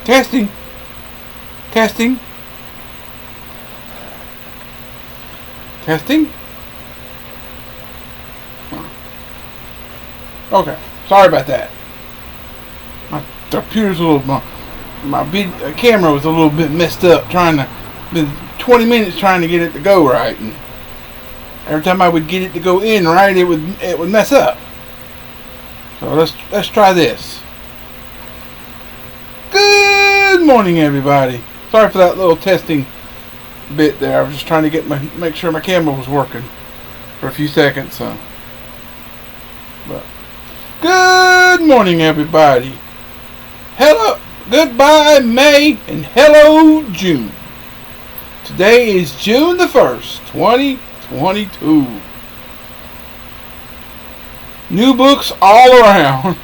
Testing. Testing. Testing. Okay. Sorry about that. My computer's a little... My camera was a little bit messed up. Been 20 minutes trying to get it to go right. And every time I would get it to go in right, it would mess up. So let's try this. Good morning, everybody. Sorry for that little testing bit there. I was just trying to make sure my camera was working for a few seconds. But good morning, everybody. Hello, goodbye May, and hello June. Today is June the 1st, 2022. New books all around.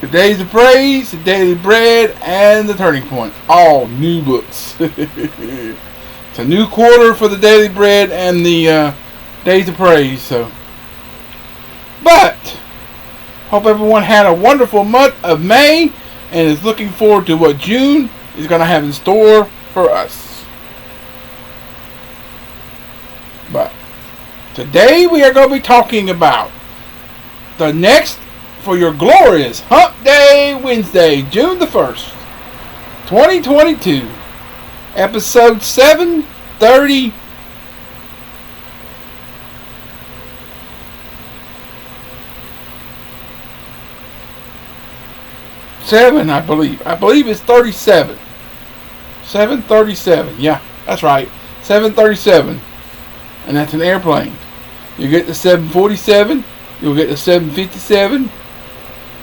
The Days of Praise, the Daily Bread, and the Turning Point. All new books. It's a new quarter for the Daily Bread and the Days of Praise. But hope everyone had a wonderful month of May and is looking forward to what June is going to have in store for us. But today we are going to be talking about the next for your glorious Hump Day Wednesday, June the 1st, 2022, episode 730. I believe it's 37. 737. Yeah, that's right. 737. And that's an airplane. You get the 747. You'll get the 757.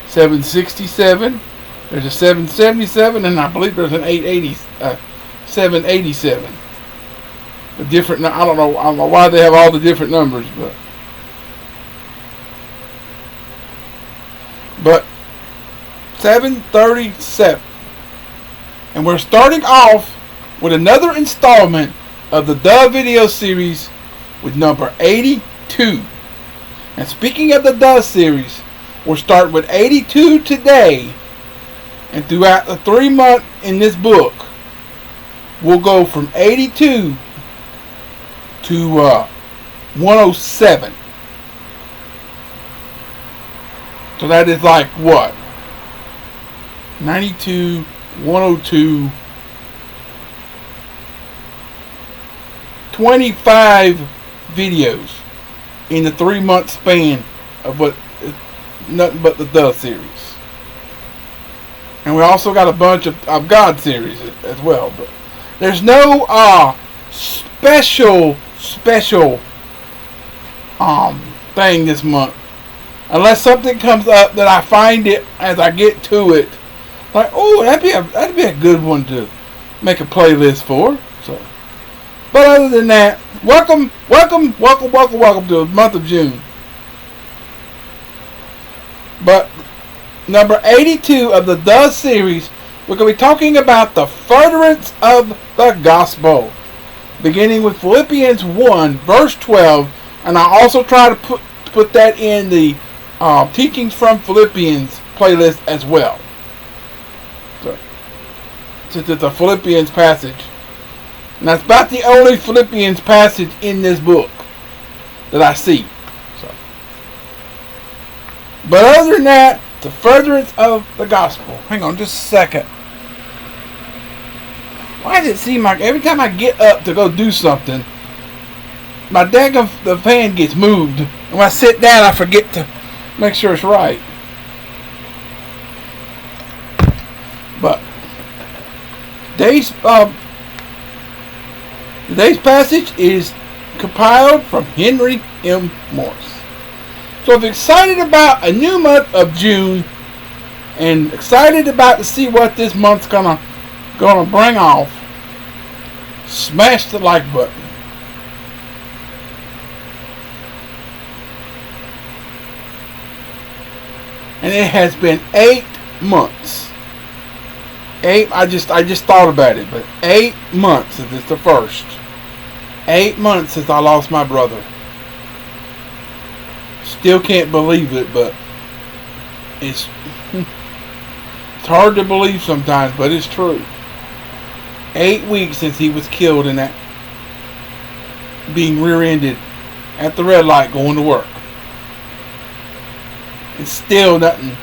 767. There's a 777, and I believe there's an 787. The different. I don't know why they have all the different numbers, but 737. And we're starting off with another installment of the Dove Video Series with number 82. And speaking of the Dove Series, we'll start with 82 today. And throughout the 3 months in this book, we'll go from 82 to 107. So that is like what? 92, 102, 25 videos in the 3 month span of what is nothing but the Dove series. And we also got a bunch of God series as well. But there's no special thing this month. Unless something comes up that I find it as I get to it. Like, oh, that'd be a good one to make a playlist for. So, but other than that, welcome to the month of June. But number 82 of the Dove series, we're going to be talking about the furtherance of the gospel, beginning with Philippians 1 verse 12, and I also try to put that in the teachings from Philippians playlist as well. So, since it's a Philippians passage, and that's about the only Philippians passage in this book that I see. So, but other than that, the furtherance of the gospel. Hang on just a second. Why does it seem like every time I get up to go do something, my the fan gets moved, and when I sit down, I forget to make sure it's right. But today's passage is compiled from Henry M. Morris. So I'm excited about a new month of June, and excited about to see what this month's gonna bring off. Smash the like button. And it has been 8 months. I just thought about it, but 8 months since it's the first. 8 months since I lost my brother. Still can't believe it, but it's It's hard to believe sometimes, but it's true. 8 weeks since he was killed in that, being rear-ended at the red light going to work. And still nothing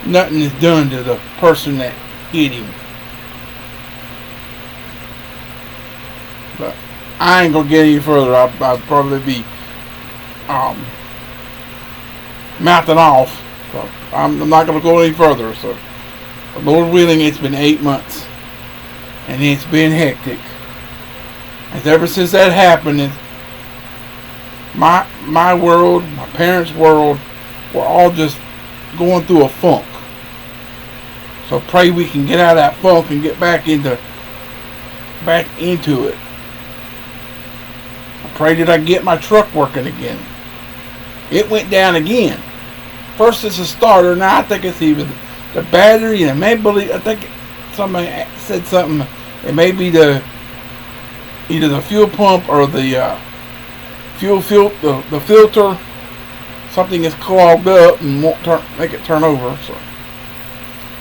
is done to the person that hit him. But I ain't gonna get any further. I'll probably be mouthing off. So I'm not gonna go any further. So, Lord willing, it's been 8 months, and it's been hectic. And ever since that happened, my world, my parents' world, we're all just going through a funk. So pray we can get out of that funk and get back into it. I pray that I get my truck working again. It went down again. First it's a starter, now I think it's even the battery, and maybe I think somebody said something. It may be either the fuel pump or the the filter. Something is clogged up and won't make it turn over. So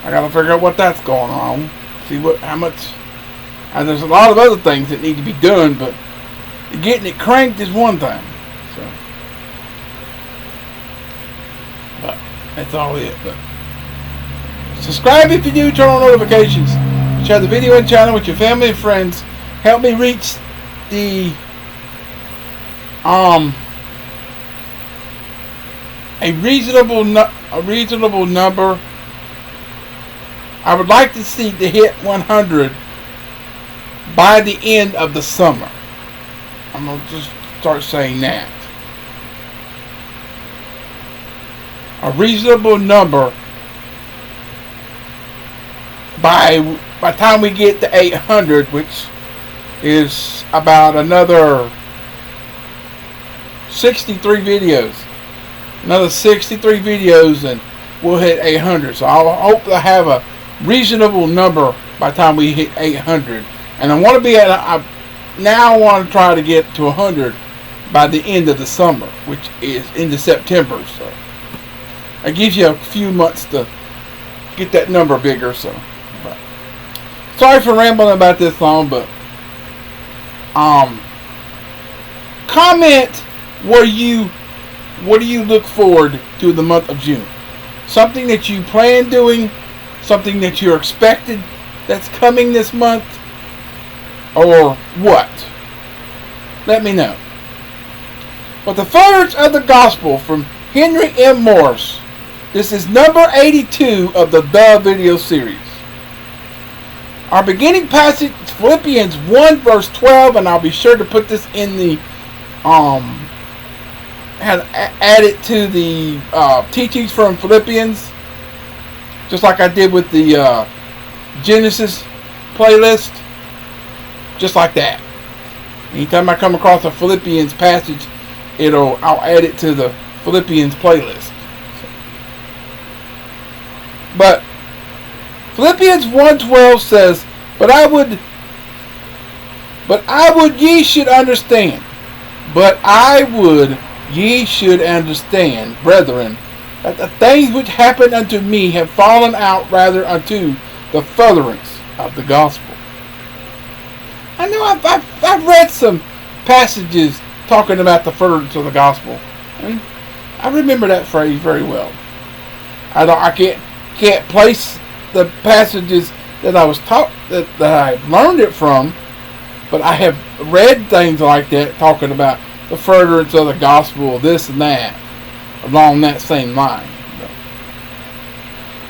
I gotta figure out what that's going on. See how much. And there's a lot of other things that need to be done, but getting it cranked is one thing. So, but that's all it. But subscribe if you do. Turn on notifications. Share the video and channel with your family and friends. Help me reach the a reasonable number. I would like to see to hit 100 by the end of the summer. I'm gonna just start saying that. A reasonable number by the time we get to 800, which is about another 63 videos. Another 63 videos and we'll hit 800. So I hope to have a reasonable number by the time we hit 800. And I want to be at I want to try to get to 100 by the end of the summer, which is into September. So it gives you a few months to get that number bigger. So but, sorry for rambling about this long, but comment what do you look forward to the month of June? Something that you plan doing, something that you're expected that's coming this month, or what? Let me know. But the Furtherance of the Gospel from Henry M. Morris. This is number 82 of the Video Series. Our beginning passage is Philippians 1 verse 12, and I'll be sure to put this in the add it to the teachings from Philippians, just like I did with the Genesis playlist, just like that. Anytime I come across a Philippians passage, I'll add it to the Philippians playlist. But Philippians 1:12 says, But I would ye should understand. Ye should understand, brethren, that the things which happened unto me have fallen out rather unto the furtherance of the gospel. I know I've read some passages talking about the furtherance of the gospel, and I remember that phrase very well. I can't place the passages that I was taught that I learned it from, but I have read things like that talking about the furtherance of the gospel, this and that, along that same line.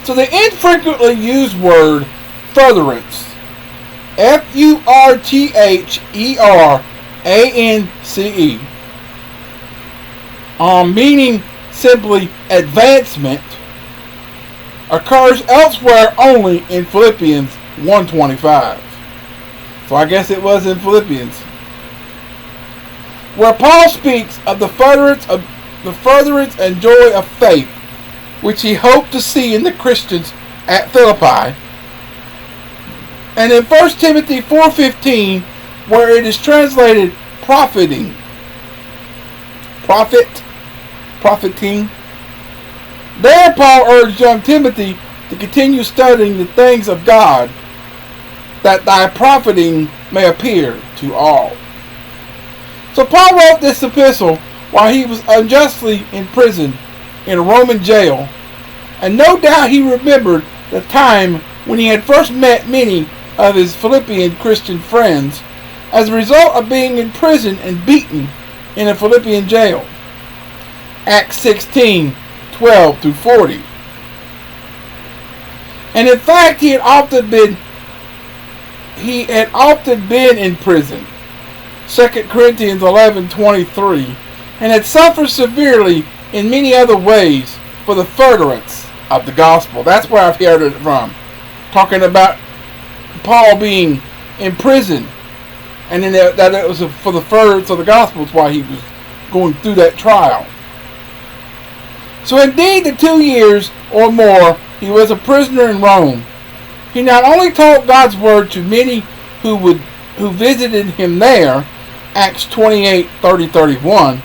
So the infrequently used word furtherance, F-U-R-T-H-E-R-A-N-C-E, meaning simply advancement, occurs elsewhere only in Philippians 1:25. So I guess it was in Philippians, where Paul speaks of the furtherance and joy of faith, which he hoped to see in the Christians at Philippi, and in 1 Timothy 4:15, where it is translated profiting. There Paul urged young Timothy to continue studying the things of God, that thy profiting may appear to all. So Paul wrote this epistle while he was unjustly imprisoned in a Roman jail, and no doubt he remembered the time when he had first met many of his Philippian Christian friends as a result of being imprisoned and beaten in a Philippian jail. Acts 16:12-40. And in fact, he had often been in prison. 2 Corinthians 11:23, and had suffered severely in many other ways for the furtherance of the gospel. That's where I've heard it from. Talking about Paul being in prison, and then that it was for the furtherance of the gospel. That's why he was going through that trial. So indeed, the 2 years or more he was a prisoner in Rome, he not only taught God's word to many who visited him there, Acts 28:30-31,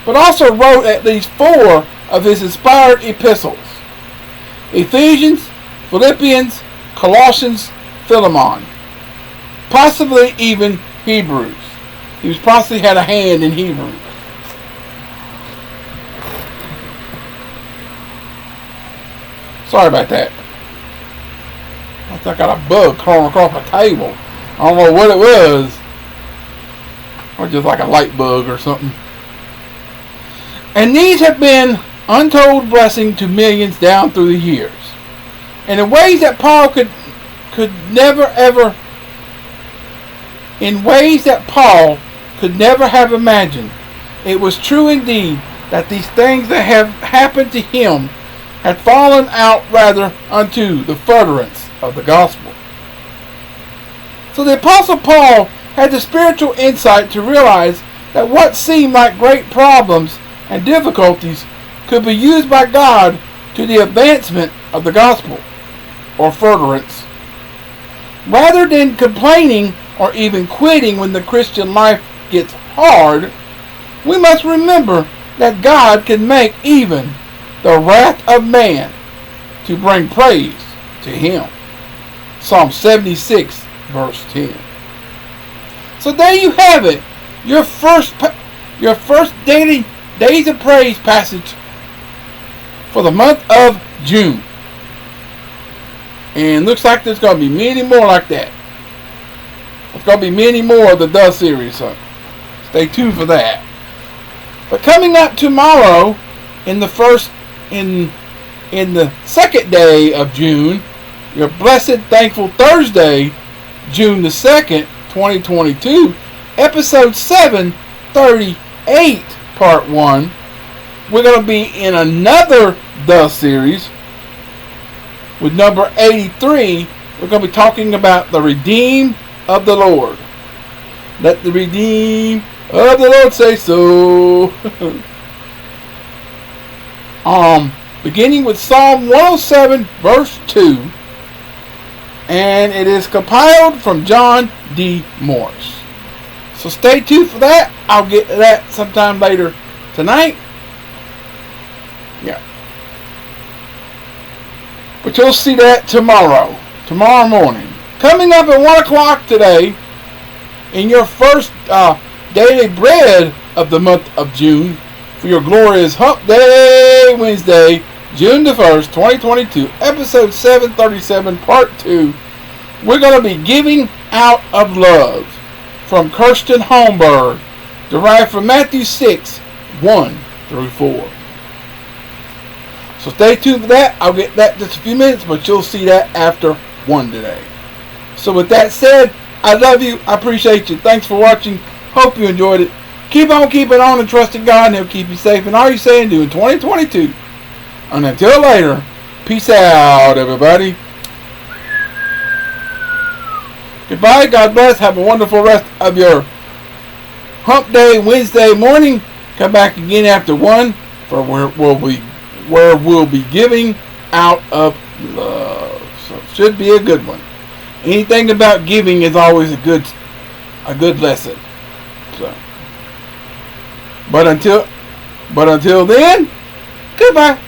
but also wrote at least 4 of his inspired epistles: Ephesians, Philippians, Colossians, Philemon, possibly even Hebrews. He possibly had a hand in Hebrews. Sorry about that. I think I got a bug crawling across my table. I don't know what it was. Or just like a light bug or something. And these have been untold blessing to millions down through the years. And in ways that Paul could never have imagined. It was true indeed that these things that have happened to him had fallen out rather unto the furtherance of the gospel. So the Apostle Paul had the spiritual insight to realize that what seemed like great problems and difficulties could be used by God to the advancement of the gospel, or furtherance. Rather than complaining or even quitting when the Christian life gets hard, we must remember that God can make even the wrath of man to bring praise to him. Psalm 76 verse 10. So there you have it, your first daily Days of Praise passage for the month of June. And looks like there's going to be many more like that. There's going to be many more of the Duh series, so stay tuned for that. But coming up tomorrow, in the second day of June, your blessed thankful Thursday, June the 2nd, 2022, episode 738, part 1. We're going to be in another Duh series with number 83. We're going to be talking about the redeemed of the Lord. Let the redeemed of the Lord say so. Beginning with Psalm 107 verse 2, and it is compiled from John D. Morris. So stay tuned for that. I'll get to that sometime later tonight. Yeah. But you'll see that tomorrow morning. Coming up at 1 o'clock today, in your first daily bread of the month of June, for your glorious Hump Day Wednesday, June the 1st, 2022, episode 737, part 2, we're going to be giving out of love from Kirsten Holmberg, derived from Matthew 6, 1-4. So stay tuned for that. I'll get that in just a few minutes, but you'll see that after 1 today. So with that said, I love you. I appreciate you. Thanks for watching. Hope you enjoyed it. Keep on keeping on and trusting God, and He'll keep you safe in all you say and do in 2022. And until later, peace out, everybody. Goodbye. God bless. Have a wonderful rest of your Hump Day Wednesday morning. Come back again after 1 for where we'll be giving out of love. So it should be a good one. Anything about giving is always a good lesson. So, but until then, goodbye.